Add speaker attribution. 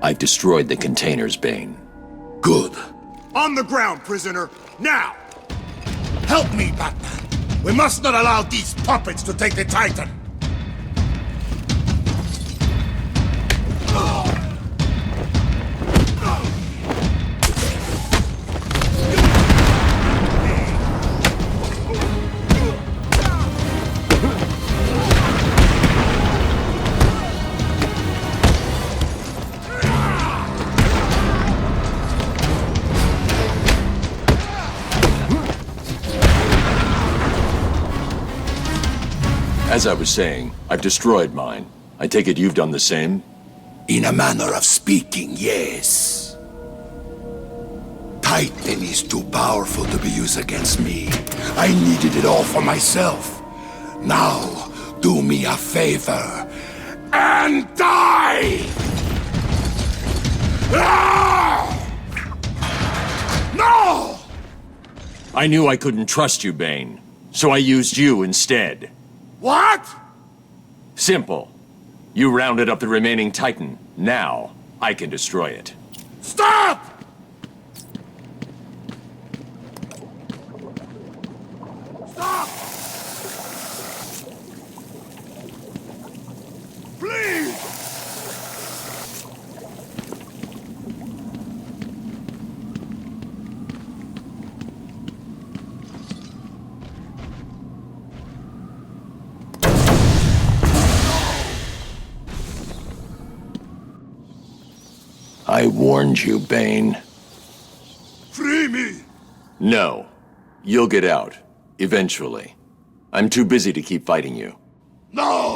Speaker 1: I've destroyed the containers, Bane.
Speaker 2: Good.
Speaker 3: On the ground, prisoner! Now!
Speaker 2: Help me, Batman. We must not allow these puppets to take the Titan.
Speaker 1: As I was saying, I've destroyed mine. I take it you've done the same?
Speaker 2: In a manner of speaking, yes. Titan is too powerful to be used against me. I needed it all for myself. Now, do me a favor and die! Ah! No!
Speaker 1: I knew I couldn't trust you, Bane, so I used you instead.
Speaker 2: What?
Speaker 1: Simple. You rounded up the remaining Titan. Now, I can destroy it.
Speaker 2: Stop! Stop! Please!
Speaker 1: I warned you, Bane.
Speaker 2: Free me!
Speaker 1: No. You'll get out. Eventually. I'm too busy to keep fighting you.
Speaker 2: No!